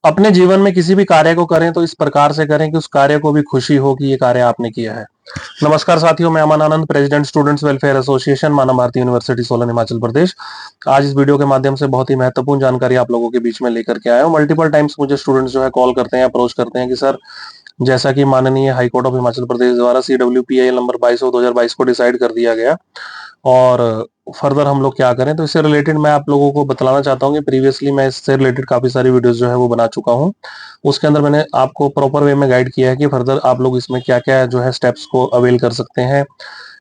अपने जीवन में किसी भी कार्य को करें तो इस प्रकार से करें कि उस कार्य को भी खुशी हो कि ये कार्य आपने किया है। नमस्कार साथियों, मैं Aman Anand, president students welfare association, मानव भारती यूनिवर्सिटी सोलन, हिमाचल प्रदेश। आज इस वीडियो के माध्यम से बहुत ही महत्वपूर्ण जानकारी आप लोगों के बीच में लेकर के आया हूँ। मल्टीपल टाइम्स मुझे स्टूडेंट्स जो है कॉल करते हैं, अप्रोच करते हैं कि सर, जैसा कि माननीय हाईकोर्ट ऑफ हिमाचल प्रदेश द्वारा CWPIL नंबर 22/2022 को डिसाइड कर दिया गया, और फर्दर हम लोग क्या करें। तो इससे रिलेटेड मैं आप लोगों को बतलाना चाहता हूँ कि प्रीवियसली मैं इससे रिलेटेड काफी सारी वीडियोस जो है वो बना चुका हूँ। उसके अंदर मैंने आपको प्रॉपर वे में गाइड किया है कि फर्दर आप लोग इसमें क्या क्या जो है स्टेप्स को अवेल कर सकते हैं,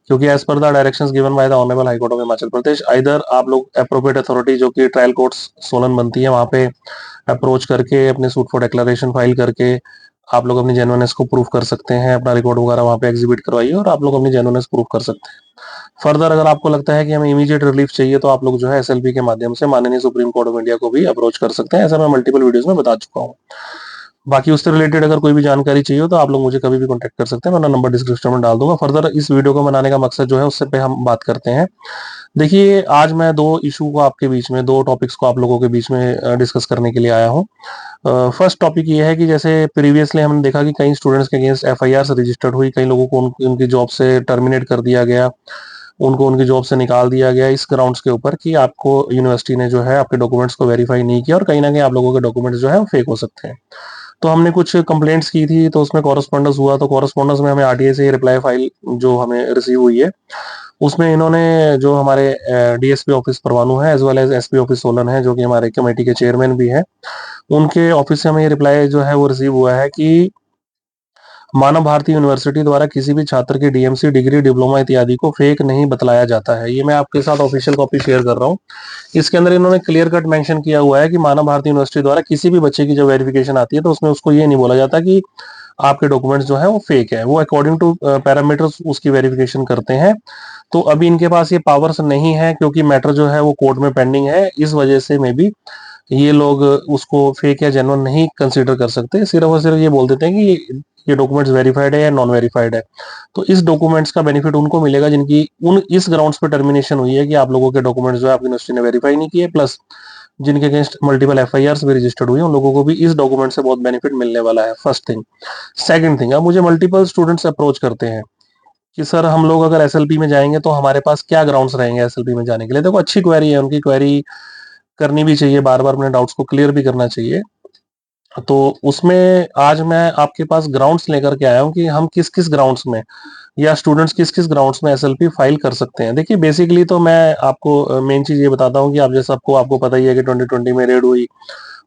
क्योंकि as per the directions given by the honourable high court of Himachal Pradesh, either आप लोग एप्रोप्रिएट अथॉरिटी जो कि ट्रायल कोर्ट्स सोलन बनती है वहां पे अप्रोच करके अपने सूट फॉर डिक्लेरेशन फाइल करके आप लोग अपनी जेन्युइननेस को प्रूव कर सकते हैं, अपना रिकॉर्ड वगैरह वहां पे एग्जिबिट करवाइए और आप लोग अपनी जेन्युइननेस प्रूव कर सकते हैं। फर्दर अगर आपको लगता है कि हमें इमीडिएट रिलीफ चाहिए तो आप लोग जो है SLP के माध्यम से माननीय सुप्रीम कोर्ट ऑफ इंडिया को भी अप्रोच कर सकते हैं। ऐसा मैं मल्टीपल वीडियोस में बता चुका हूँ। बाकी उससे रिलेटेड अगर कोई भी जानकारी चाहिए तो आप लोग मुझे कभी भी कॉन्टेक्ट कर सकते हैं, मैं नंबर डिस्क्रिप्शन में डाल दूंगा। फर्दर इस वीडियो को बनाने का मकसद जो है उससे पे हम बात करते हैं। देखिए, आज मैं दो इशू को आपके बीच में, दो टॉपिक्स को आप लोगों के बीच में डिस्कस करने के लिए आया हूँ। फर्स्ट टॉपिक ये है कि जैसे प्रीवियसली हमने देखा कि कई स्टूडेंट्स के अगेंस्ट FIR रजिस्टर्ड हुई, कई लोगों को उनकी जॉब से टर्मिनेट कर दिया गया, उनको उनकी जॉब से निकाल दिया गया इस ग्राउंड्स के ऊपर कि आपको यूनिवर्सिटी ने जो है आपके डॉक्यूमेंट्स को वेरीफाई नहीं किया और कहीं ना कहीं आप लोगों के डॉक्यूमेंट्स जो है वो फेक हो सकते हैं। तो हमने कुछ कंप्लेंट्स की थी, तो उसमें कॉरेस्पॉन्डेंस हुआ, तो कॉरेस्पॉन्डेंस में हमें RTI से रिप्लाई फाइल जो हमें रिसीव हुई है, उसमें इन्होंने जो हमारे DSP ऑफिस परवाणु है as well as SP office Solan है, जो कि हमारे कमेटी के चेयरमैन भी हैं, उनके ऑफिस से हमें ये रिप्लाई जो है वो रिसीव हुआ है कि मानव भारती यूनिवर्सिटी द्वारा किसी भी छात्र की DMC डिग्री, डिप्लोमा इत्यादि को फेक नहीं बतलाया जाता है। ये मैं आपके साथ ऑफिशियल कॉपी शेयर कर रहा हूँ। इसके अंदर इन्होंने क्लियर कट मेंशन किया हुआ है कि मानव भारती यूनिवर्सिटी द्वारा किसी भी बच्चे की जो वेरिफिकेशन आती है तो उसमें उसको ये नहीं बोला जाता कि आपके डॉक्यूमेंट्स जो है वो फेक है, वो अकॉर्डिंग टू पैरामीटर्स उसकी वेरिफिकेशन करते हैं। तो अभी इनके पास ये पावर्स नहीं है, क्योंकि मैटर जो है वो कोर्ट में पेंडिंग है, इस वजह से मे बी ये लोग उसको फेक या जेन्युइन नहीं कंसीडर कर सकते, सिर्फ और सिर्फ ये बोल देते हैं कि ये डॉक्यूमेंट्स वेरीफाइड है या नॉन वेरीफाइड है। तो इस डॉक्यूमेंट्स का बेनिफिट उनको मिलेगा जिनकी उन इस ग्राउंड्स पर टर्मिनेशन हुई है कि आप लोगों के डॉक्यूमेंट्स जो है आपकी यूनिवर्सिटी ने वेरीफाई नहीं किए, प्लस जिनके अगेंस्ट मल्टीपल FIRs भी रजिस्टर्ड हुई है उन लोगों को भी इस डॉक्यूमेंट से बहुत बेनिफिट मिलने वाला है। First thing. सेकंड थिंग, अब मुझे मल्टीपल स्टूडेंट्स अप्रोच करते हैं कि सर, हम लोग अगर SLP में जाएंगे तो हमारे पास क्या ग्राउंड्स रहेंगे SLP में जाने के लिए। देखो, अच्छी क्वेरी है, उनकी क्वेरी करनी भी चाहिए, बार बार अपने डाउट्स को क्लियर भी करना चाहिए। तो उसमें आज मैं आपके पास ग्राउंड्स लेकर के आया हूँ कि हम किस किस ग्राउंड्स में या स्टूडेंट्स किस किस ग्राउंड्स में SLP फाइल कर सकते हैं। देखिए, बेसिकली तो मैं आपको मेन चीज ये बताता हूँ कि आप जैसा आपको पता ही है कि 2020 में रेड हुई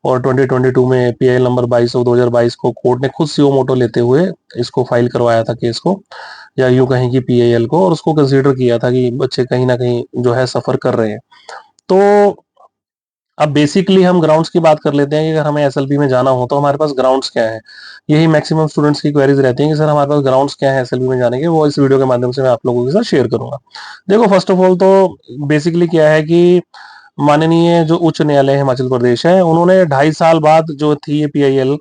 और 2022 में PIL नंबर 22/2022 को कोर्ट ने खुद सीओ मोटो लेते हुए इसको फाइल करवाया था केस को, या यूं कहीं की PIL को, और उसको कंसीडर किया था कि बच्चे कहीं ना कहीं जो है सफर कर रहे हैं। तो अब बेसिकली हम ग्राउंड्स की बात कर लेते हैं कि अगर हमें SLP में जाना हो तो हमारे पास ग्राउंड्स क्या है। यही मैक्सिमम स्टूडेंट्स की क्वेरीज रहती हैं कि सर, हमारे पास ग्राउंड्स क्या है SLP में जाने के, वो इस वीडियो के माध्यम से मैं आप लोगों के साथ शेयर करूंगा। देखो, फर्स्ट ऑफ ऑल तो बेसिकली क्या है कि माननीय जो उच्च न्यायालय हिमाचल प्रदेश है, उन्होंने 2.5 साल बाद जो थी ये PIL,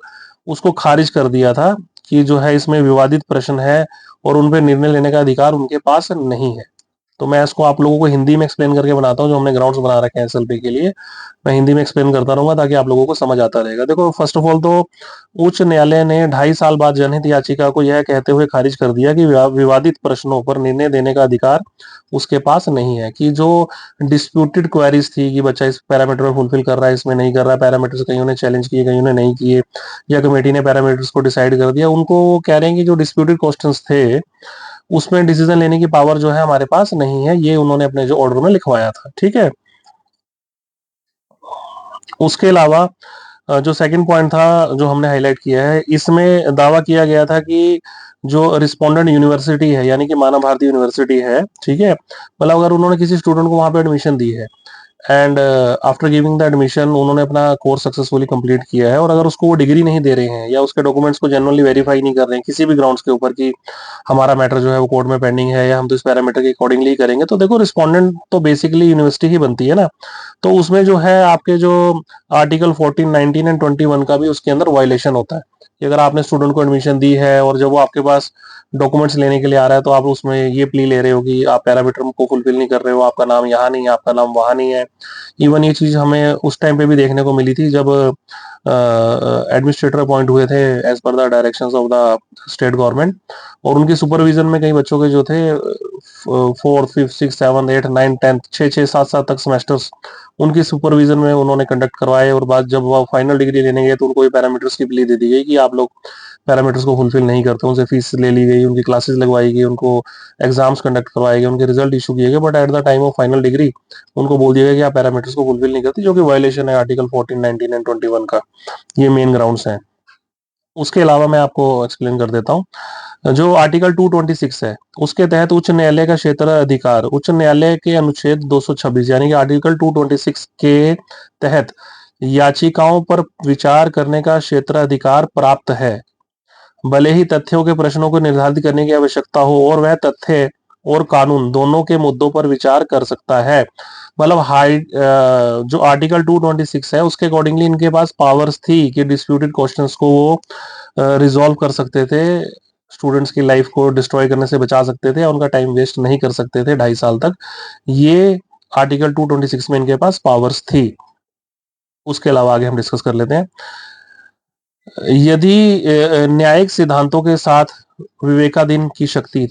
उसको खारिज कर दिया था कि जो है इसमें विवादित प्रश्न है और उन पर निर्णय लेने का अधिकार उनके पास नहीं है। तो मैं इसको आप लोगों को हिंदी में एक्सप्लेन करके बनाता हूँ, जो हमने ग्राउंड्स बना रखे हैं SLP के लिए, मैं हिंदी में एक्सप्लेन करता रहूंगा ताकि आप लोगों को समझ आता रहेगा। देखो, फर्स्ट ऑफ ऑल तो उच्च न्यायालय ने 2.5 साल बाद जनहित याचिका को यह कहते हुए खारिज कर दिया कि विवादित प्रश्नों पर निर्णय देने का अधिकार उसके पास नहीं है। कि जो डिस्प्यूटेड क्वेरीज थी कि बच्चा इस पैरामीटर में फुलफिल कर रहा है, इसमें नहीं कर रहा है, पैरामीटर्स कईयों ने चैलेंज किए, कईयों ने नहीं किए, या कमेटी ने पैरामीटर्स को डिसाइड कर दिया, उनको वो कह रहे हैं कि जो डिस्प्यूटेड क्वेश्चंस थे उसमें डिसीजन लेने की पावर जो है हमारे पास नहीं है। ये उन्होंने अपने जो ऑर्डर में लिखवाया था, ठीक है। उसके अलावा जो सेकंड पॉइंट था जो हमने हाईलाइट किया है, इसमें दावा किया गया था कि जो रिस्पोंडेंट यूनिवर्सिटी है, यानी कि मानव भारती यूनिवर्सिटी है, ठीक है, मतलब अगर उन्होंने किसी स्टूडेंट को वहां पे एडमिशन दी है and after giving the admission उन्होंने अपना कोर्स सक्सेसफुली कंप्लीट किया है, और अगर उसको वो डिग्री नहीं दे रहे हैं या उसके डॉक्यूमेंट्स को जेन्युइनली वेरीफाई नहीं कर रहे हैं किसी भी ग्राउंड्स के ऊपर कि हमारा मैटर जो है वो कोर्ट में पेंडिंग है या हम तो इस पैरामीटर के अकॉर्डिंगली करेंगे, तो देखो, रिस्पोंडेंट तो बेसिकली यूनिवर्सिटी ही बनती है ना। तो उसमें जो है आपके जो आर्टिकल 14, 19 एंड 21 का भी उसके अंदर वायलेशन होता है। कि अगर आपने स्टूडेंट को एडमिशन दी है और जब वो आपके पास डॉक्यूमेंट्स लेने के लिए आ रहा है तो आप उसमें ये प्ली ले रहे हो कि आप पैरामीटर को फुलफिल नहीं कर रहे हो, आपका नाम यहाँ नहीं है, आपका नाम वहाँ नहीं है। इवन ये चीज हमें उस टाइम पे भी देखने को मिली थी जब एडमिनिस्ट्रेटर अपॉइंट हुए थे as per the directions of the state government, और उनकी सुपरविजन में कई बच्चों के जो थे 4, 5, 6, 7, 8, 9, 10 छः छः सात सात तक सेमेस्टर्स उनकी सुपरविजन में उन्होंने कंडक्ट करवाए, और बाद जब वो फाइनल डिग्री लेने गए तो उनको ये पैरामीटर्स की प्ली दे दी गई कि आप लोग पैरामीटर्स को फुलफिल नहीं करते, उनसे फीस ले ली गई, उनकी क्लासेस लगवाई गई, उनको एग्जाम्स कंडक्ट करवाए गए, उनके रिजल्ट इशू किए गए, but at the time of final decree उनको बोल दिया गया कि आप पैरामीटर्स को फुलफिल नहीं करते, जो कि वायलेशन है आर्टिकल 14, 19 एंड 21 का। ये मेन ग्राउंड्स हैं। उसके अलावा मैं आपको एक्सप्लेन कर देता हूँ। जो आर्टिकल 226 है उसके तहत उच्च न्यायालय का क्षेत्र अधिकार उच्च न्यायालय के अनुच्छेद 226 यानी कि आर्टिकल 226 के तहत याचिकाओं पर विचार करने का क्षेत्र अधिकार प्राप्त है, भले ही तथ्यों के प्रश्नों को निर्धारित करने की आवश्यकता हो, और वह तथ्य और कानून दोनों के मुद्दों पर विचार कर सकता है। मतलब जो आर्टिकल 226 है उसके अकॉर्डिंगली इनके पास पावर्स थी कि डिस्प्यूटेड क्वेश्चंस को वो रिजॉल्व कर सकते थे, स्टूडेंट्स की लाइफ को डिस्ट्रॉय करने से बचा सकते थे, उनका टाइम वेस्ट नहीं कर सकते थे 2.5 साल तक। ये आर्टिकल 226 में इनके पास पावर्स थी। उसके अलावा आगे हम डिस्कस कर लेते हैं। यदि न्यायिक सिद्धांतों के साथ विवेकाधीन की शक्ति,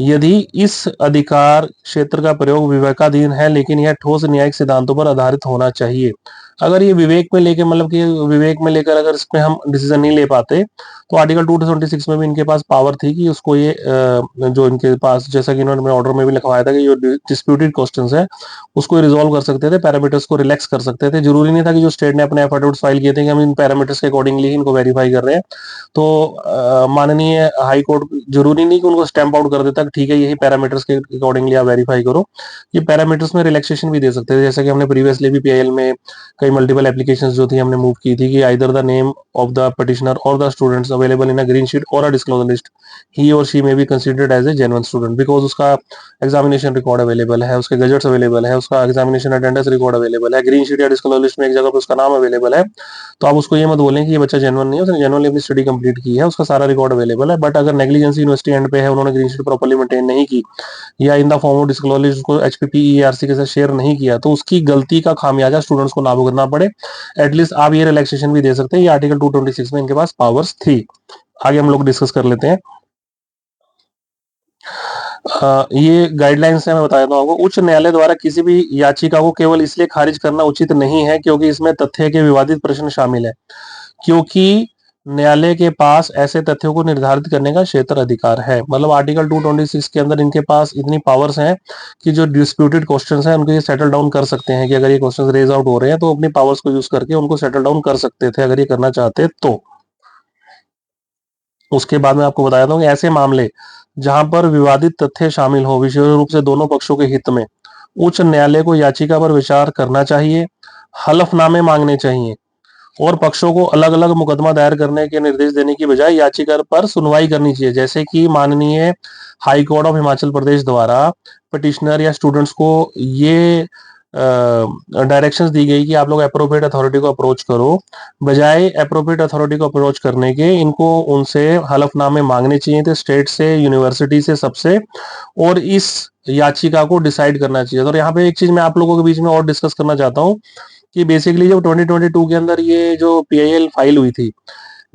यदि इस अधिकार क्षेत्र का प्रयोग विवेकाधीन है लेकिन यह ठोस न्यायिक सिद्धांतों पर आधारित होना चाहिए। अगर ये विवेक में लेके मतलब कि विवेक में लेकर अगर इसमें हम डिसीजन नहीं ले पाते तो आर्टिकल 226 में भी इनके पास पावर थी कि उसको ये जो इनके पास, जैसा कि इन्होंने ऑर्डर में भी लिखवाया था कि जो डिस्प्यूटेड क्वेश्चंस है उसको रिजोल्व कर सकते थे, पैरामीटर्स को रिलैक्स कर सकते थे। जरूरी नहीं था कि जो स्टेट ने अपने एफिडेविट्स फाइल किए थे कि हम इन पैरामीटर्स के अकॉर्डिंगली इनको वेरीफाई कर रहे हैं, तो माननीय हाई कोर्ट जरूरी नहीं कि उनको स्टैंप आउट कर देता कि ठीक है यही पैरामीटर्स के अकॉर्डिंगली आप वेरीफाई करो। ये पैरामीटर्स में रिलैक्सेशन भी दे सकते थे, जैसे कि हमने प्रीवियसली भी पीआईएल में कई मल्टीपल एप्लीकेशंस जो थी हमने मूव की थी कि either the name of the petitioner or the students available in a green sheet or a disclosure list, he or she may be considered as a genuine student because उसका examination record available है, उसके gazettes available है, उसका examination attendance record available है, green sheet या disclosure list में एक जगह पर उसका नाम अवेलेबल है। तो आप उसको ये मत बोलें कि ये बच्चा जेन्युइन नहीं है, उसने जेन्युइनली अपनी स्टडी कंप्लीट की है, उसका सारा रिकॉर्ड अवेलेबल है। बट अगर नेग्लिजेंसी यूनिवर्सिटी एंड पे है, उन्होंने ग्रीन शीट प्रॉपर्ली मेंटेन नहीं की या इन द फॉर्म ऑफ डिस्क्लोजर उसको एचपीपीईआरसी के साथ शेयर नहीं किया, तो उसकी गलती का खामियाजा स्टूडेंट्स को ना भुगतना पड़े, एटलीस्ट आप ये रिलैक्सेशन भी दे सकते हैं। ये आर्टिकल 226 में इनके पास पावर्स थी। आगे हम लोग डिस्कस कर लेते हैं। ये गाइडलाइंस है, मैं बता देता हूँ आपको। उच्च न्यायालय द्वारा किसी भी याचिका को केवल इसलिए खारिज करना उचित नहीं है क्योंकि इसमें तथ्य के विवादित प्रश्न शामिल है, क्योंकि न्यायालय के पास ऐसे तथ्यों को निर्धारित करने का क्षेत्र अधिकार है। मतलब आर्टिकल 226 के अंदर इनके पास इतनी पावर्स हैं कि जो डिस्प्यूटेड क्वेश्चंस हैं उनको ये सेटल डाउन कर सकते हैं, कि अगर ये क्वेश्चंस रेज आउट हो रहे हैं तो अपनी पावर्स को यूज करके उनको सेटल डाउन कर सकते थे अगर ये करना चाहते तो। उसके बाद में आपको बताया था कि ऐसे मामले जहां पर विवादित तथ्य शामिल हो, विशेष रूप से दोनों पक्षों के हित में, उच्च न्यायालय को याचिका पर विचार करना चाहिए, हलफनामे मांगने चाहिए और पक्षों को अलग अलग मुकदमा दायर करने के निर्देश देने की बजाय याचिका पर सुनवाई करनी चाहिए। जैसे कि माननीय हाई कोर्ट ऑफ हिमाचल प्रदेश द्वारा पिटिशनर या स्टूडेंट्स को ये डायरेक्शंस दी गई कि आप लोग अप्रोप्रिएट अथॉरिटी को अप्रोच करो, बजाय अप्रोप्रिएट अथॉरिटी को अप्रोच करने के इनको उनसे हलफनामे मांगने चाहिए थे, स्टेट से, यूनिवर्सिटी से, सबसे, और इस याचिका को डिसाइड करना चाहिए। तो यहाँ पे एक चीज मैं आप लोगों के बीच में और डिस्कस करना चाहता हूँ कि बेसिकली जब 2022 के अंदर ये जो पीआईएल फाइल हुई थी,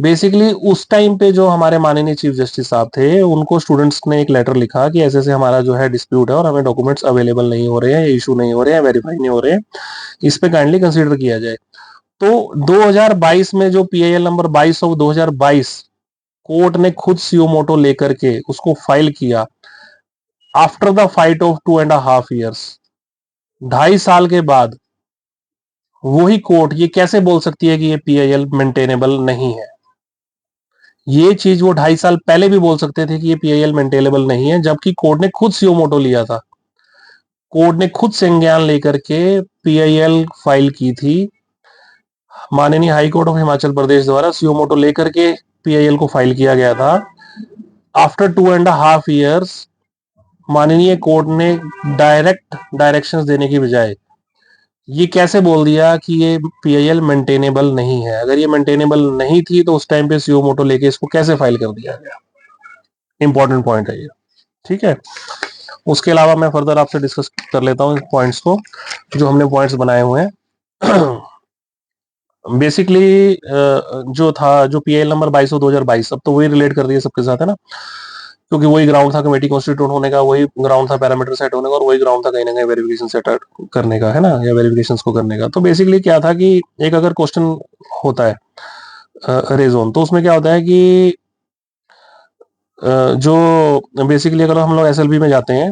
बेसिकली उस टाइम पे जो हमारे माननीय चीफ जस्टिस साहब थे उनको स्टूडेंट्स ने एक लेटर लिखा कि ऐसे ऐसे हमारा जो है डिस्प्यूट है और हमें डॉक्यूमेंट्स अवेलेबल नहीं हो रहे हैं, इशू नहीं हो रहे हैं, वेरीफाई नहीं हो रहे हैं, इस पे काइंडली कंसीडर किया जाए। तो 2022 में जो पीआईएल नंबर 22 ऑफ 2022 कोर्ट ने खुद सीओ मोटो लेकर के उसको फाइल किया after the fight of 2.5 years, 2.5 साल के बाद वही कोर्ट ये कैसे बोल सकती है कि ये पीआईएल मेंटेनेबल नहीं है। ये चीज वो 2.5 साल पहले भी बोल सकते थे कि ये पीआईएल मेंटेनेबल नहीं है, जबकि कोर्ट ने खुद सीओ मोटो लिया था, कोर्ट ने खुद संज्ञान लेकर के पीआईएल फाइल की थी। माननीय हाई कोर्ट ऑफ हिमाचल प्रदेश द्वारा सीओ मोटो लेकर के पीआईएल को फाइल किया गया था। आफ्टर 2.5 years माननीय कोर्ट ने डायरेक्ट डायरेक्शंस देने की बजाय ये कैसे बोल दिया कि ये पीआईएल मेंटेनेबल नहीं है? अगर ये मेंटेनेबल नहीं थी तो उस टाइम पे सीओ मोटो लेके इसको कैसे फाइल कर दिया गया? इंपॉर्टेंट पॉइंट है ये, ठीक है। उसके अलावा मैं फर्दर आपसे डिस्कस कर लेता हूँ पॉइंट्स को, जो हमने पॉइंट्स बनाए हुए हैं। बेसिकली जो था, जो पीएल नंबर 22/2022, अब तो वही रिलेट कर रही है सबके साथ, है ना, क्योंकि वही ग्राउंड था कमेटी कॉन्स्टिट्यूट होने का, वही ग्राउंड था पैरामीटर सेट होने का, और वही ग्राउंड था कहीं ना कहीं वेरिफिकेशन सेट करने का, है ना, या वेरिफिकेशन को करने का। तो बेसिकली क्या था कि एक अगर क्वेश्चन होता है रेजोन, तो उसमें क्या होता है कि जो बेसिकली अगर हम लोग एसएलबी में जाते हैं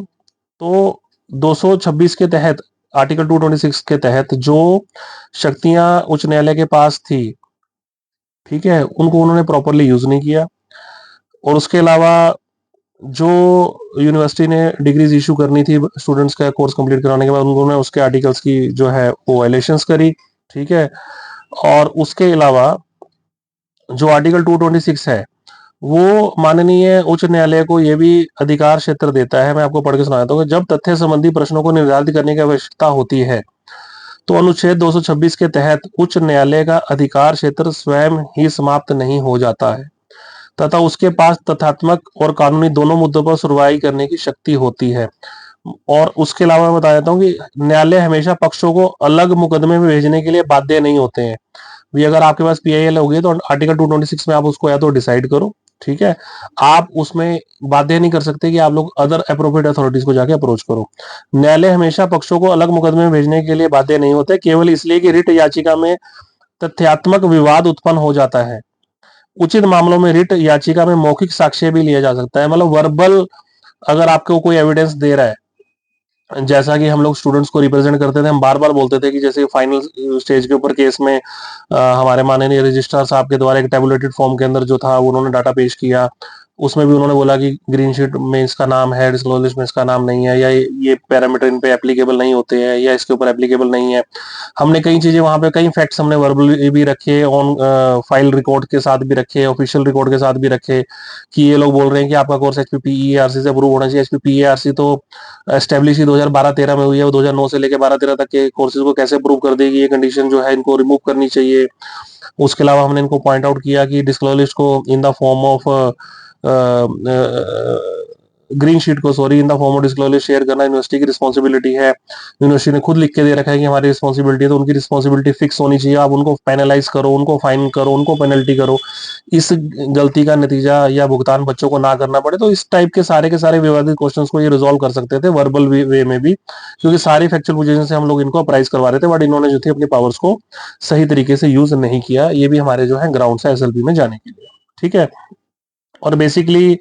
तो 226 के तहत, आर्टिकल 226 के तहत जो शक्तियां उच्च न्यायालय के पास थी, ठीक है, उनको उन्होंने प्रॉपरली यूज नहीं किया। और उसके अलावा जो यूनिवर्सिटी ने डिग्रीज इशू करनी थी स्टूडेंट्स का कोर्स कंप्लीट कराने के बाद, उन्होंने उसके आर्टिकल्स की जो है वो वायलेशंस करी, ठीक है। और उसके अलावा जो आर्टिकल 226 है वो माननीय उच्च न्यायालय को यह भी अधिकार क्षेत्र देता है, मैं आपको पढ़ के सुनाता हूँ, जब तथ्य संबंधी प्रश्नों को निर्धारित करने की आवश्यकता होती है तो अनुच्छेद 226 के तहत उच्च न्यायालय का अधिकार क्षेत्र स्वयं ही समाप्त नहीं हो जाता है, तथा उसके पास तथ्यात्मक और कानूनी दोनों मुद्दों पर सुनवाई करने की शक्ति होती है। और उसके अलावा मैं बता देता हूँ कि न्यायालय हमेशा पक्षों को अलग मुकदमे में भेजने के लिए बाध्य नहीं होते हैं। भी अगर आपके पास पीआईएल होगी तो आर्टिकल 226 में आप उसको या तो डिसाइड करो, ठीक है, आप उसमें बाध्य नहीं कर सकते कि आप लोग अदर अप्रोप्रिएट अथॉरिटीज को जाके अप्रोच करो। न्यायालय हमेशा पक्षों को अलग मुकदमे में भेजने के लिए बाध्य नहीं होते, केवल इसलिए कि रिट याचिका में तथ्यात्मक विवाद उत्पन्न हो जाता है। उचित मामलों में रिट याचिका में मौखिक साक्ष्य भी लिया जा सकता है, मतलब वर्बल, अगर आपको कोई एविडेंस दे रहा है, जैसा कि हम लोग स्टूडेंट्स को रिप्रेजेंट करते थे, हम बार बार बोलते थे कि जैसे फाइनल स्टेज के ऊपर केस में हमारे माननीय रजिस्ट्रार साहब के द्वारा एक टेबुलेटेड फॉर्म के अंदर जो था उन्होंने डाटा पेश किया, उसमें भी उन्होंने बोला कि ग्रीन शीट में इसका नाम है, डिस्क्लोजर लिस्ट में इसका नाम नहीं है, या ये पैरामीटर इन पे एप्लीकेबल नहीं होते हैं, या इसके ऊपर एप्लीकेबल नहीं है। हमने कई चीजें वहां पे, कई फैक्ट्स हमने वर्बली भी रखे, ऑन फाइल रिकॉर्ड के साथ भी रखे, ऑफिशियल रिकॉर्ड के साथ भी रखे, कि ये लोग बोल रहे हैं कि आपका कोर्स एचपीपीईआरसी से अप्रूव होना चाहिए। एचपीपीईआरसी तो एस्टेब्लिश ही 2012-13 में हुई है, वो 2009 से लेकर 12-13 तक के कोर्सेज को कैसे अप्रूव कर देगी, ये कंडीशन जो है इनको रिमूव करनी चाहिए। उसके अलावा हमने इनको पॉइंट आउट किया कि डिस्क्लोजर लिस्ट को in the form of green sheet को, sorry, in the form of disclosure share करना यूनिवर्सिटी की रिस्पॉन्सिबिलिटी है। यूनिवर्सिटी ने खुद लिख के दे रखा है कि हमारी रिस्पॉन्सिबिलिटी है, तो उनकी रिस्पॉन्सिबिलिटी फिक्स होनी चाहिए। आप उनको पेनलाइज करो, उनको फाइन करो, उनको पेनल्टी करो, इस गलती का नतीजा या भुगतान बच्चों को ना करना पड़े। तो इस टाइप के सारे विवादित क्वेश्चंस को ये रिजॉल्व कर सकते थे वर्बल वे में भी, क्योंकि सारी फैक्चुअल पोजीशन से हम लोग इनको अप्राइज करवा रहे थे, बट इन्होंने जो थी अपनी पावर्स को सही तरीके से यूज नहीं किया। ये भी हमारे जो है ग्राउंड है एसएलपी में जाने के लिए, ठीक है। और बेसिकली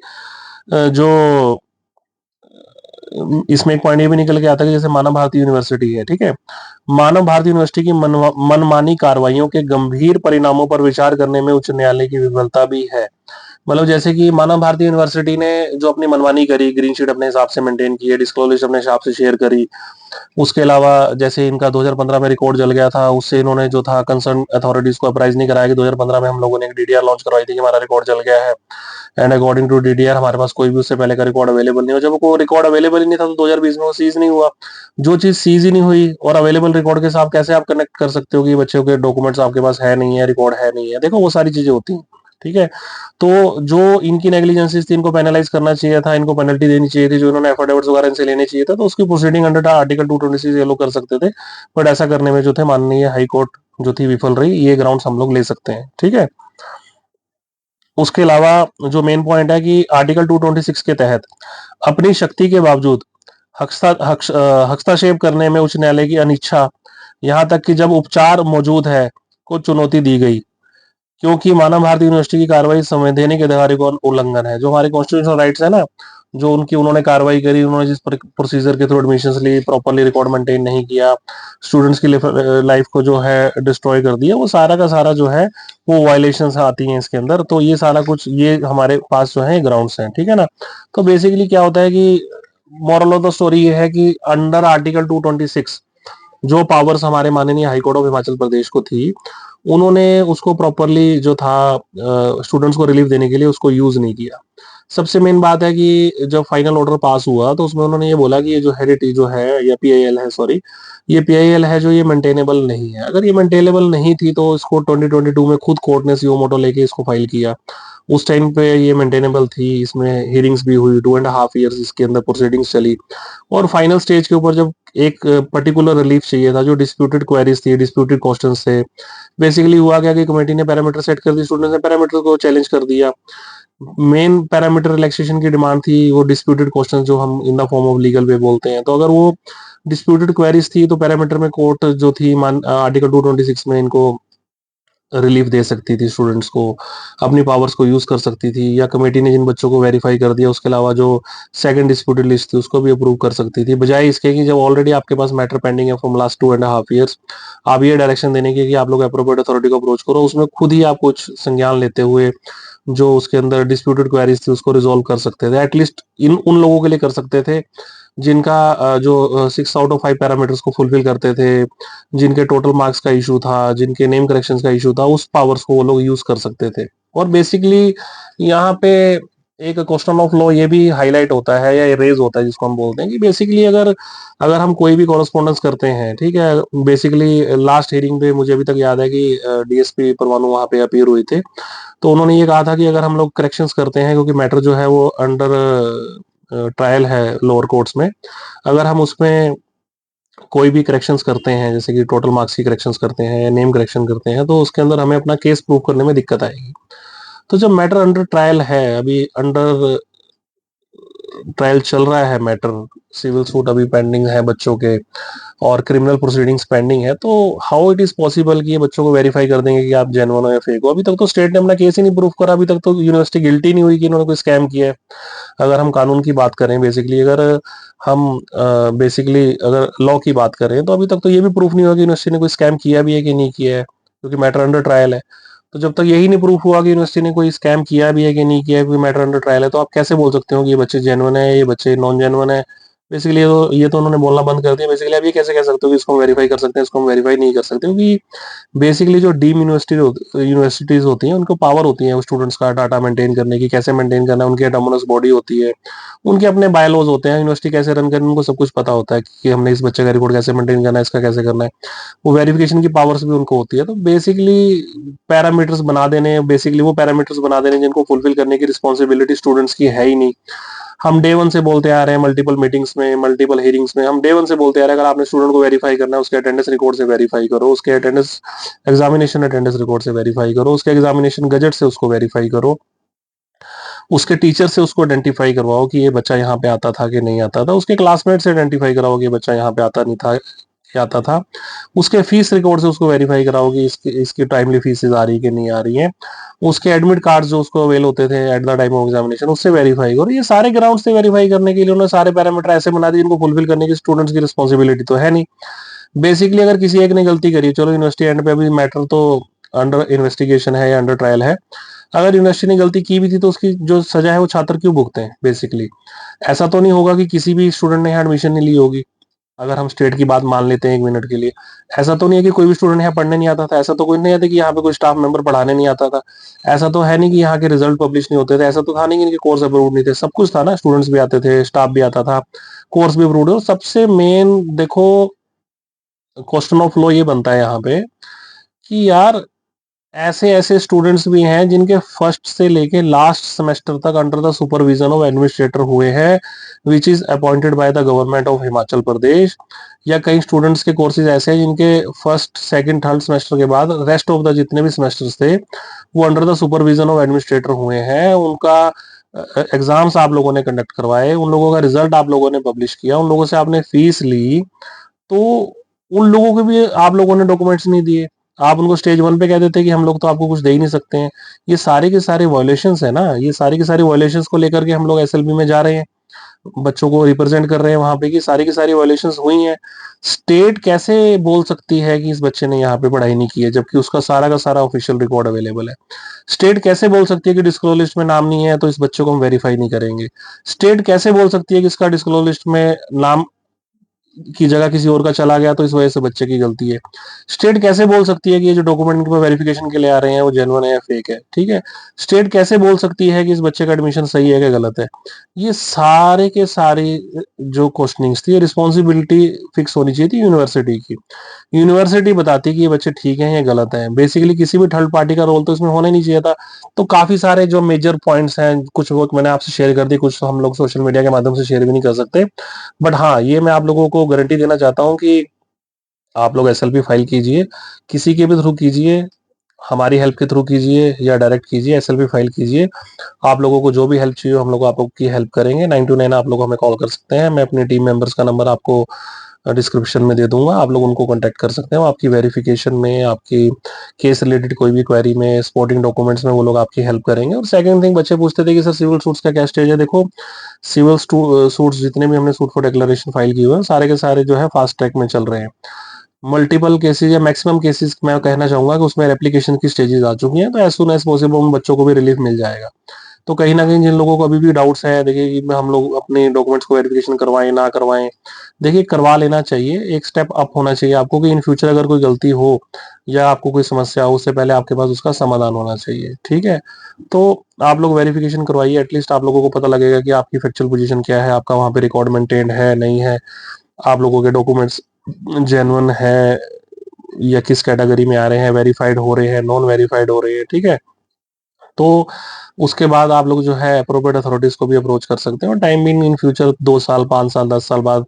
जो इसमें एक पॉइंट ये भी निकल के आता है कि जैसे मानव भारती यूनिवर्सिटी है, ठीक है, मानव भारती यूनिवर्सिटी की मनमानी कार्रवाइयों के गंभीर परिणामों पर विचार करने में उच्च न्यायालय की विफलता भी है। मतलब जैसे कि मानव भारती यूनिवर्सिटी ने जो अपनी मनमानी करी, ग्रीन शीट अपने हिसाब से मेंटेन की है, डिस्क्लोजर अपने हिसाब से शेयर करी, उसके अलावा जैसे इनका 2015 में रिकॉर्ड जल गया था, उससे इन्होंने जो था कंसर्न अथॉरिटीज को अप्राइज नहीं कराया कि 2015 में हम लोगों ने एक डीडीआर लॉन्च करवाई थी कि हमारा रिकॉर्ड जल गया है, एंड अकॉर्डिंग टू डीडीआर हमारे पास कोई भी उससे पहले का रिकॉर्ड अवेलेबल नहीं हो। जब वो रिकॉर्ड अवेलेबल ही नहीं था तो 2020 में वो सीज नहीं हुआ। जो चीज सीज ही नहीं हुई और अवेलेबल रिकॉर्ड के साथ कैसे आप कनेक्ट कर सकते हो कि बच्चों के डॉक्यूमेंट्स आपके पास है नहीं है, रिकॉर्ड है नहीं है? देखो वो सारी चीजें होती हैं, ठीक है। तो जो इनकी नेग्लिजेंसीज थी, इनको पेनलाइज करना चाहिए था, इनको पेनल्टी देनी चाहिए थी, जो इन्होंने एफोर्डेबल्स वगैरह इनसे लेने चाहिए था, तो उसकी प्रोसीडिंग अंडर आर्टिकल 226 ये लोग कर सकते थे। बट ऐसा करने में जो थे माननीय हाई कोर्ट जो थी विफल रही। ये ग्राउंड्स हम लोग ले सकते हैं, ठीक है। उसके अलावा जो मेन पॉइंट है कि आर्टिकल 226 के तहत अपनी शक्ति के बावजूद हस्तक्षेप करने में उच्च न्यायालय की अनिच्छा, यहाँ तक कि जब उपचार मौजूद है, को चुनौती दी गई, क्योंकि मानव भारती यूनिवर्सिटी की कार्रवाई संवैधानिक अधिकारों का उल्लंघन है। जो हमारे कॉन्स्टिट्यूशनल राइट्स है ना, जो उनकी उन्होंने कार्रवाई करी, उन्होंने जिस प्रोसीजर के थ्रू एडमिशन ली, प्रॉपरली रिकॉर्ड मेंटेन नहीं किया, स्टूडेंट्स की लाइफ को जो है डिस्ट्रॉय कर दिया, वो सारा का सारा जो है वो वायलेशंस आती हैं इसके अंदर। तो ये सारा कुछ ये हमारे पास जो है ग्राउंड्स हैं, ठीक है ना। तो बेसिकली क्या होता है कि मॉरल ऑफ द स्टोरी ये है कि अंडर आर्टिकल 226 जो पावर्स हमारे माननीय हाईकोर्ट ऑफ हिमाचल प्रदेश को थी, उन्होंने उसको प्रॉपरली जो था स्टूडेंट्स को रिलीफ देने के लिए उसको यूज नहीं किया। सबसे मेन बात है कि जब फाइनल ऑर्डर पास हुआ तो उसमें उन्होंने ये बोला कि ये जो हेरिटेज जो है या पीआईएल है, सॉरी, ये पीआईएल है जो ये मेंटेनेबल नहीं है। अगर ये मेंटेनेबल नहीं थी तो इसको 2022 में खुद कोर्ट ने सीओ मोटो लेके इसको फाइल किया। उस टाइम पे ये मेंटेनेबल थी, इसमें हियरिंग्स भी हुई, 2.5 years इसके अंदर प्रोसीडिंग्स चली, और फाइनल स्टेज के ऊपर जब एक पर्टिकुलर रिलीफ चाहिए था, जो डिस्प्यूटेड क्वेरीज थी, डिस्प्यूटेड क्वेश्चंस थे, बेसिकली हुआ क्या कि कमेटी ने पैरामीटर सेट कर दी, स्टूडेंट्स ने पैरामीटर को चैलेंज कर दिया। मेन पैरामीटर रिलैक्सेशन की डिमांड थी वो डिस्प्यूटेड क्वेश्चन जो हम इन the form of legal way बोलते हैं। तो अगर वो डिस्प्यूटेड क्वेरीज थी तो पैरामीटर में कोर्ट जो थी आर्टिकल 226 में इनको रिलीफ दे सकती थी, स्टूडेंट्स को अपनी पावर्स को यूज कर सकती थी, या कमेटी ने जिन बच्चों को वेरीफाई कर दिया उसके अलावा जो सेकंड डिस्प्यूटेड लिस्ट थी उसको भी अप्रूव कर सकती थी, बजाय इसके कि जब ऑलरेडी आपके पास मैटर पेंडिंग है फ्रॉम लास्ट 2.5 years, आप ये डायरेक्शन देने की कि आप लोग अप्रोप्रिएट अथॉरिटी को अप्रोच करो, उसमें खुद ही आप कुछ संज्ञान लेते हुए जो उसके अंदर डिस्प्यूटेड क्वेरीज थी उसको रिजोल्व कर सकते थे। एटलीस्ट इन उन लोगों के लिए कर सकते थे जिनका जो 6 out of 5 पैरामीटर्स को फुलफिल करते थे, जिनके टोटल मार्क्स का इशू था, जिनके नेम करेक्शंस का इशू था, उस पावर्स को वो लोग यूज कर सकते थे। और बेसिकली यहाँ पे एक क्वेश्चन ऑफ लॉ ये भी हाईलाइट होता है या रेज होता है, जिसको हम बोलते हैं कि बेसिकली अगर अगर हम कोई भी कॉरेस्पॉन्डेंस करते हैं, ठीक है, बेसिकली लास्ट हियरिंग पे मुझे अभी तक याद है कि डीएसपी परमाणु वहां पे अपीयर हुए थे, तो उन्होंने ये कहा था कि अगर हम लोग करेक्शंस करते हैं, क्योंकि मैटर जो है वो अंडर ट्रायल है लोअर कोर्ट्स में, अगर हम उसमें कोई भी करेक्शंस करते हैं, जैसे कि टोटल मार्क्स की करेक्शंस करते हैं, नेम करेक्शन करते हैं, तो उसके अंदर हमें अपना केस प्रूव करने में दिक्कत आएगी। तो जब मैटर अंडर ट्रायल है, अभी अंडर ट्रायल चल रहा है मैटर, सिविल सूट अभी पेंडिंग है बच्चों के और क्रिमिनल प्रोसीडिंग्स पेंडिंग है, तो हाउ इट इज पॉसिबल कि ये बच्चों को वेरीफाई कर देंगे कि आप जेन्युइन हो या फेक हो? अभी तक तो स्टेट ने अपना केस ही नहीं प्रूव करा, अभी तक तो यूनिवर्सिटी गिल्टी नहीं हुई कि इन्होंने कोई स्कैम किया है। अगर हम कानून की बात करें, बेसिकली अगर हम बेसिकली अगर लॉ की बात करें, तो अभी तक तो ये भी प्रूफ नहीं हुआ कि यूनिवर्सिटी ने कोई स्कैम किया भी है कि नहीं किया है, क्योंकि मैटर अंडर ट्रायल है। तो जब तक यही नहीं प्रूफ हुआ कि यूनिवर्सिटी ने कोई स्कैम किया भी है कि नहीं किया है, कोई मैटर अंडर ट्रायल है, तो आप कैसे बोल सकते हो कि ये बच्चे जेन्युइन है, ये बच्चे नॉन जेन्युइन है? बेसिकली ये तो उन्होंने बोलना बंद कर दिया। बेसिकली आप ये कैसे कह सकते हो कि इसको वेरीफाई कर सकते हैं, इसको हम वेरीफाई नहीं कर सकते? क्योंकि बेसिकली जो डीम यूनिवर्सिटीज होती हैं उनको पावर होती है स्टूडेंट्स का डाटा मेंटेन करने की, कैसे मेंटेन करना है, उनकी एटोनमस बॉडी होती है, उनके अपने बायलॉज होते हैं, यूनिवर्सिटी कैसे रन करनी है उनको सब कुछ पता होता है कि हमने इस बच्चे का रिकॉर्ड कैसे मेंटेन करना है, इसका कैसे करना है। वो वेरिफिकेशन की पावर्स भी उनको होती है। तो बेसिकली पैरामीटर्स बना देने, बेसिकली वो पैरामीटर्स बना देने जिनको फुलफिल करने की रिस्पॉन्सिबिलिटी स्टूडेंट्स की है ही नहीं। हम डे वन से बोलते आ रहे हैं, मल्टीपल मीटिंग्स में, मल्टीपल हियरिंग्स में हम डे वन से बोलते आ रहे हैं, अगर आपने स्टूडेंट को वेरीफाई करना है, उसके अटेंडेंस रिकॉर्ड से वेरीफाई करो, उसके अटेंडेंस एग्जामिनेशन अटेंडेंस रिकॉर्ड से वेरीफाई करो, उसके एग्जामिनेशन गजट से उसको वेरीफाई करो, उसके टीचर से उसको आइडेंटिफाई करवाओ कि ये बच्चा यहाँ पे आता था कि नहीं आता था, उसके क्लासमेट से आइडेंटिफाई कराओ कि ये बच्चा यहाँ पे आता नहीं था कि आता था, उसके फीस रिकॉर्ड से उसको वेरीफाई कराओ कि इसकी टाइमली फीसेज आ रही है कि नहीं आ रही है, उसके एडमिट कार्ड जो उसको अवेल होते थे at the time of examination उससे वेरीफाई करो। ये सारे ग्राउंड से वेरीफाई करने के लिए उन्होंने सारे पैरामीटर ऐसे बना दिए जिनको फुलफिल करने की स्टूडेंट्स की रिस्पॉन्सिबिलिटी तो है नहीं। बेसिकली अगर किसी एक ने गलती करी, चलो यूनिवर्सिटी एंड पे अभी मैटर तो अंडर इन्वेस्टिगेशन है या अंडर ट्रायल है, अगर यूनिवर्सिटी ने गलती की भी थी तो उसकी जो सजा है वो छात्र क्यों भुगते हैं? बेसिकली ऐसा तो नहीं होगा कि किसी भी स्टूडेंट ने यहाँ एडमिशन नहीं ली होगी, अगर हम स्टेट की बात मान लेते हैं 1 मिनट के लिए, ऐसा तो नहीं है कि कोई भी स्टूडेंट यहाँ पढ़ने नहीं आता था, ऐसा तो कोई नहीं आता कि यहाँ पे कोई स्टाफ मेंबर पढ़ाने नहीं आता था, ऐसा तो है नहीं कि यहाँ के रिजल्ट पब्लिश नहीं होते थे, ऐसा तो था नहीं कि इनके कोर्स अप्रूव नहीं थे, सब कुछ था ना, स्टूडेंट्स भी आते थे, स्टाफ भी आता था, कोर्स भी अप्रूव। और सबसे मेन देखो क्वेश्चन ऑफ लॉ ये बनता है यहाँ पे कि यार ऐसे ऐसे स्टूडेंट्स भी हैं जिनके फर्स्ट से लेके लास्ट सेमेस्टर तक under the supervision of administrator हुए हैं, which is appointed by the government of Himachal Pradesh. या कई स्टूडेंट्स के कोर्सेज ऐसे हैं जिनके फर्स्ट सेकंड थर्ड सेमेस्टर के बाद रेस्ट ऑफ द जितने भी सेमेस्टर्स थे वो under the supervision of administrator हुए हैं, उनका एग्जाम्स आप लोगों ने कंडक्ट करवाए, उन लोगों का रिजल्ट आप लोगों ने पब्लिश किया, उन लोगों से आपने फीस ली, तो उन लोगों के भी आप लोगों ने डॉक्यूमेंट्स नहीं दिए, आप उनको स्टेज वन पे कह देते कि हम लोग तो आपको कुछ दे ही नहीं सकते हैं। ये सारे के सारे वायलेशंस है ना, ये सारी की सारी वायलेशंस को लेकर के हम लोग एसएलबी में जा रहे हैं, बच्चों को रिप्रेजेंट कर रहे हैं वहां पे कि सारी की सारी वायलेशंस हुई हैं। स्टेट कैसे बोल सकती है कि इस बच्चे ने यहाँ पे पढ़ाई नहीं की है जबकि उसका सारा का सारा ऑफिशियल रिकॉर्ड अवेलेबल है? स्टेट कैसे बोल सकती है कि डिस्क्लोज लिस्ट में नाम नहीं है तो इस बच्चे को हम वेरीफाई नहीं करेंगे? स्टेट कैसे बोल सकती है कि इसका डिस्क्लोज लिस्ट में नाम की जगह किसी और का चला गया तो इस वजह से बच्चे की गलती है। स्टेट कैसे बोल सकती है कि ये जो डॉक्यूमेंट इनके पास वेरिफिकेशन के लिए आ रहे हैं वो जेन्युइन है या फेक है? ठीक है, स्टेट कैसे बोल सकती है कि इस बच्चे का एडमिशन सही है कि गलत है? ये सारे के सारे जो क्वेश्चनिंग्स थी, रिस्पॉन्सिबिलिटी फिक्स होनी चाहिए थी यूनिवर्सिटी की। यूनिवर्सिटी बताती कि ये बच्चे ठीक हैं या गलत हैं। बेसिकली किसी भी थर्ड पार्टी का रोल तो इसमें होना ही नहीं चाहिए था। तो काफी सारे जो मेजर पॉइंट्स हैं, कुछ वो मैंने आपसे शेयर कर दी, कुछ तो हम लोग सोशल मीडिया के माध्यम से शेयर भी नहीं कर सकते। बट हाँ, ये मैं आप लोगों को गारंटी देना चाहता हूँ कि आप लोग एसएलपी फाइल कीजिए, किसी के भी थ्रू कीजिए, हमारी हेल्प के थ्रू कीजिए या डायरेक्ट कीजिए, एसएलपी फाइल कीजिए। आप लोगों को जो भी हेल्प चाहिए हम लोग आप लोग की हेल्प करेंगे। 929 आप लोग हमें कॉल कर सकते हैं। मैं अपनी टीम मेंबर्स का नंबर आपको डिस्क्रिप्शन में दे दूंगा, आप लोग उनको कांटेक्ट कर सकते हैं। वो आपकी वेरिफिकेशन में, आपकी केस रिलेटेड कोई भी क्वेरी में, स्पोर्टिंग डॉक्यूमेंट्स में वो लोग आपकी हेल्प करेंगे। और सेकंड थिंग, बच्चे पूछते थे कि सर सिविल सूट्स का क्या स्टेज है? देखो, सिविल सूट्स जितने भी हमने सूट फॉर डिक्लेरेशन फाइल किए हुए हैं सारे के सारे जो है फास्ट ट्रैक में चल रहे हैं। मल्टीपल केसेस या मैक्सिमम केसेस मैं कहना चाहूंगा कि उसमें एप्लीकेशन की स्टेजेस आ चुकी हैं, तो एज सुन एज पॉसिबल उन बच्चों को भी रिलीफ मिल जाएगा। तो कहीं ना कहीं जिन लोगों को अभी भी डाउट्स हैं, देखिए कि हम लोग अपने डॉक्यूमेंट्स को वेरिफिकेशन करवाएं ना करवाएं, देखिए करवा लेना चाहिए। एक स्टेप अप होना चाहिए आपको कि इन फ्यूचर अगर कोई गलती हो या आपको कोई समस्या हो, उससे पहले आपके पास उसका समाधान होना चाहिए। ठीक है, तो आप लोग वेरिफिकेशन करवाइए, एटलीस्ट आप लोगों को पता लगेगा कि आपकी फैक्चुअल पोजीशन क्या है, आपका वहाँ पे रिकॉर्ड मेंटेन है नहीं है, आप लोगों के डॉक्यूमेंट्स जेन्युइन है या किस कैटेगरी में आ रहे हैं, वेरीफाइड हो रहे हैं, नॉन वेरीफाइड हो रहे हैं। ठीक है, तो उसके बाद आप लोग जो है अप्रोप्रिएट अथॉरिटीज को भी अप्रोच कर सकते हैं। और टाइम बीइंग इन फ्यूचर 2 साल, 5 साल, 10 साल बाद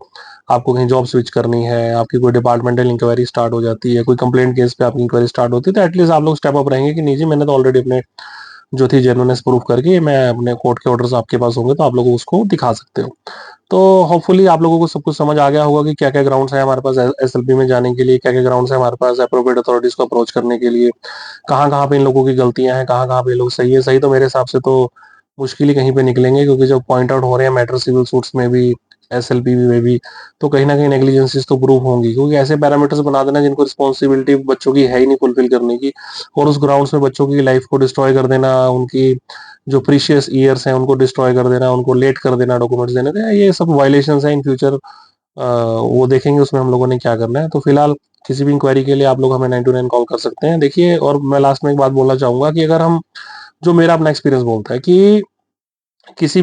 आपको कहीं जॉब स्विच करनी है, आपकी कोई डिपार्टमेंटल इंक्वायरी स्टार्ट हो जाती है, कोई कंप्लेंट केस पे आपकी इंक्वायरी स्टार्ट होती है, तो एटलीस्ट आप लोग स्टेप अप रहेंगे कि नहीं जी, मैंने तो ऑलरेडी अपने जो थी जेन्युइननेस प्रूफ करके मैं अपने कोर्ट के ऑर्डर्स आपके पास होंगे तो आप लोग उसको दिखा सकते हो। तो होपफुली आप लोगों को सब कुछ समझ आ गया होगा कि क्या क्या ग्राउंड्स है हमारे पास एसएलपी में जाने के लिए, क्या क्या ग्राउंड्स है हमारे पास अप्रोप्रिएट अथॉरिटीज को अप्रोच करने के लिए, कहाँ कहाँ पे इन लोगों की गलतियां हैं, कहाँ कहाँ पे लोग सही है। सही तो मेरे हिसाब से तो मुश्किल ही कहीं पे निकलेंगे, क्योंकि जब पॉइंट आउट हो रहे हैं मैटर सिविल सूट्स में भी, एसएलपी में भी, तो कहीं ना कहीं नेग्लिजेंसीज तो प्रूव होंगी, क्योंकि ऐसे पैरामीटर्स बना देना जिनको रिस्पॉन्सिबिलिटी बच्चों की है ही नहीं फुलफिल करने की, और उस ग्राउंड्स में बच्चों की लाइफ को डिस्ट्रॉय कर देना, उनकी जो प्रीशियस ईयर्स हैं उनको डिस्ट्रॉय कर देना, उनको लेट कर देना डॉक्यूमेंट्स देने थे, ये सब वायलेशंस हैं। इन फ्यूचर वो देखेंगे उसमें हम लोगों ने क्या करना है। तो फिलहाल किसी भी इंक्वायरी के लिए आप लोग हमें 929 कॉल कर सकते हैं। देखिए, और मैं लास्ट में एक बात बोलना चाहूंगा कि अगर हम, जो मेरा अपना एक्सपीरियंस बोलता है कि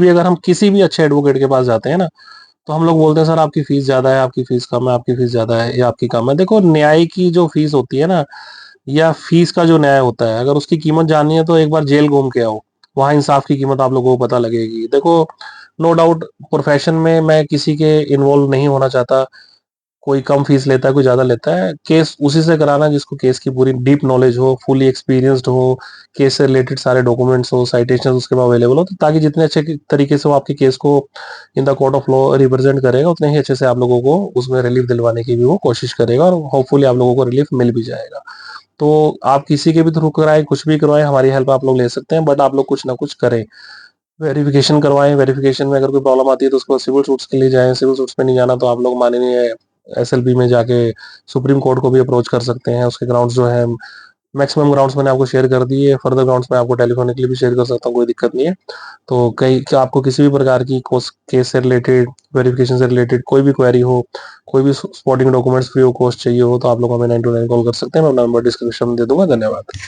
अगर हम किसी भी अच्छे एडवोकेट के पास जाते हैं ना, तो हम लोग बोलते हैं सर आपकी फीस ज्यादा है, आपकी फीस कम है, आपकी फीस ज्यादा है या आपकी कम है। देखो, न्याय की जो फीस होती है ना, या फीस का जो न्याय होता है, अगर उसकी कीमत जाननी है तो एक बार जेल घूम के आओ, वहां इंसाफ की कीमत आप लोगों को पता लगेगी। देखो, नो डाउट प्रोफेशन में मैं किसी के इन्वॉल्व नहीं होना चाहता, कोई कम फीस लेता है, कोई ज्यादा लेता है। केस उसी से कराना जिसको केस की पूरी डीप नॉलेज हो, फुली एक्सपीरियंस्ड हो, केस से रिलेटेड सारे डॉक्यूमेंट्स हो, साइटेशन उसके पास अवेलेबल हो, तो ताकि जितने अच्छे तरीके से वो आपके केस को in the court of law represent करेगा, उतने ही अच्छे से आप लोगों को उसमें रिलीफ दिलवाने की भी वो कोशिश करेगा, और होपफुली आप लोगों को रिलीफ मिल भी जाएगा। तो आप किसी के भी थ्रू कराएं, कुछ भी करवाएं, हमारी हेल्प आप लोग ले सकते हैं, बट आप लोग कुछ ना कुछ करें, वेरिफिकेशन करवाएं। वेरिफिकेशन में अगर कोई प्रॉब्लम आती है तो उसके बाद सिविल सूट्स के लिए जाएं, सिविल सूट्स में नहीं जाना तो आप लोग माननीय एसएलपी में जाके सुप्रीम कोर्ट को भी अप्रोच कर सकते हैं। उसके ग्राउंड्स जो है, मैक्सिमम ग्राउंड्स मैंने आपको शेयर कर दिए, फर्दर ग्राउंड्स में आपको टेलीफोनिकली भी शेयर कर सकता हूँ, कोई दिक्कत नहीं है। तो कई क्या आपको किसी भी प्रकार की केस से रिलेटेड, वेरिफिकेशन से रिलेटेड कोई भी क्वेरी हो, कोई भी spotting documents free of cost चाहिए हो, तो आप लोग हमें 929 कॉल कर सकते हैं। मैं नंबर डिस्क्रिप्शन में दे दूंगा। धन्यवाद।